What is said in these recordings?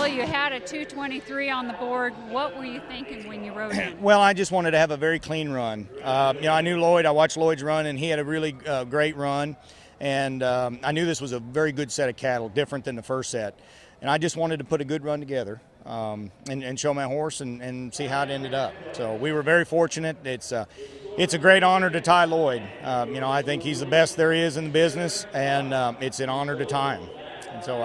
you had a 2:23 on the board. What were you thinking when you rode in? Well, I just wanted to have a very clean run. I knew Lloyd. I watched Lloyd's run, and he had a really great run. And I knew this was a very good set of cattle, different than the first set. And I just wanted to put a good run together and show my horse and see how it ended up. So we were very fortunate. It's a great honor to tie Lloyd. I think he's the best there is in the business, and it's an honor to tie him. And so,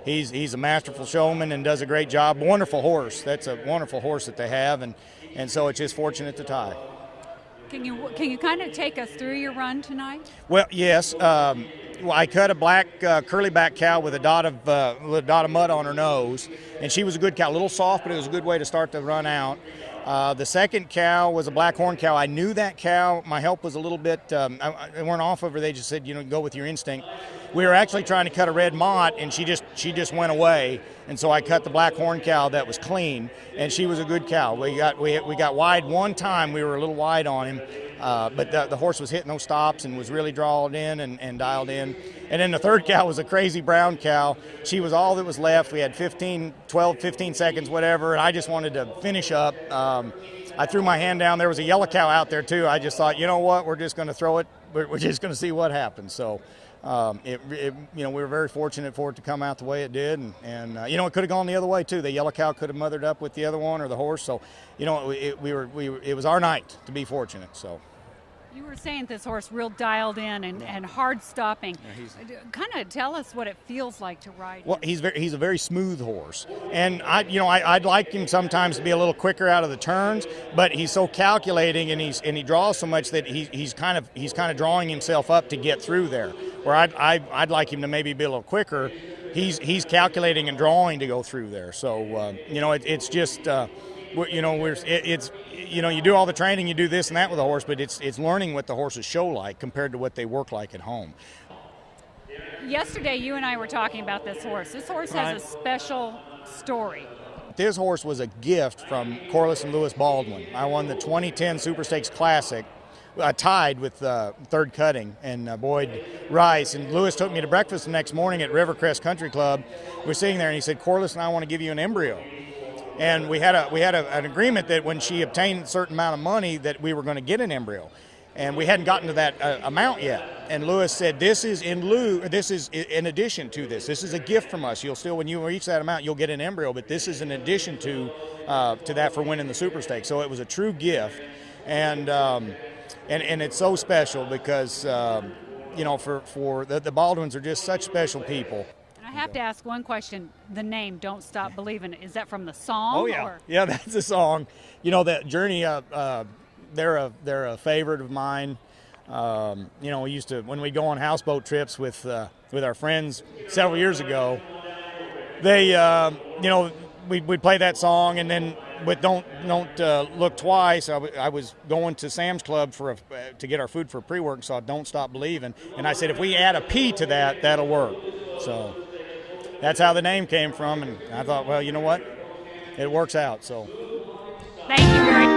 he's a masterful showman and does a great job. Wonderful horse. That's a wonderful horse that they have, and so it's just fortunate to tie. Can you kind of take us through your run tonight? Well, yes. I cut a black curly back cow with a dot of mud on her nose, and she was a good cow. A little soft, but it was a good way to start the run out. The second cow was a black horn cow. I knew that cow. My help was a little bit, they weren't off of her. They just said, go with your instinct. We were actually trying to cut a red mott, and she just went away. And so I cut the black horn cow that was clean, and she was a good cow. We got wide one time. We were a little wide on him, but the horse was hitting those stops and was really drawn in and dialed in. And then the third cow was a crazy brown cow. She was all that was left. We had 12, 15 seconds, whatever, and I just wanted to finish up. I threw my hand down. There was a yellow cow out there, too. I just thought, you know what, we're just going to throw it. We're just going to see what happens. So, we were very fortunate for it to come out the way it did. And it could have gone the other way, too. The yellow cow could have mothered up with the other one or the horse. So, it was our night to be fortunate, so. You were saying this horse real dialed in and hard stopping. Yeah, kind of tell us what it feels like to ride. Well, he's a very smooth horse, and I'd like him sometimes to be a little quicker out of the turns, but he's so calculating and he draws so much that he's kind of drawing himself up to get through there. Where I'd like him to maybe be a little quicker. He's calculating and drawing to go through there. So it's just. You do all the training, you do this and that with a horse, but it's learning what the horses show like compared to what they work like at home. Yesterday, you and I were talking about this horse. This horse has a special story. This horse was a gift from Corliss and Lewis Baldwin. I won the 2010 Super Stakes Classic. I tied with third cutting and Boyd Rice, and Lewis took me to breakfast the next morning at Rivercrest Country Club. We were sitting there, and he said, "Corliss and I want to give you an embryo." And we had an agreement that when she obtained a certain amount of money that we were going to get an embryo, and we hadn't gotten to that amount yet. And Lewis said, "This is in addition to this. This is a gift from us. When you reach that amount, you'll get an embryo, but this is in addition to that for winning the Super Stakes." So it was a true gift, and it's so special because for the Baldwins are just such special people. I have to ask one question. The name "Don't Stop Believin'", is that from the song? Oh yeah, yeah, that's a song. That Journey. They're a favorite of mine. We used to, when we go on houseboat trips with our friends several years ago. We'd play that song, and then with Don't Look Twice. I was going to Sam's Club to get our food for pre-work, and saw "Don't Stop Believin'," and I said, if we add a P to that, that'll work. So. That's how the name came from, and I thought, well, you know what? It works out, so. Thank you very much.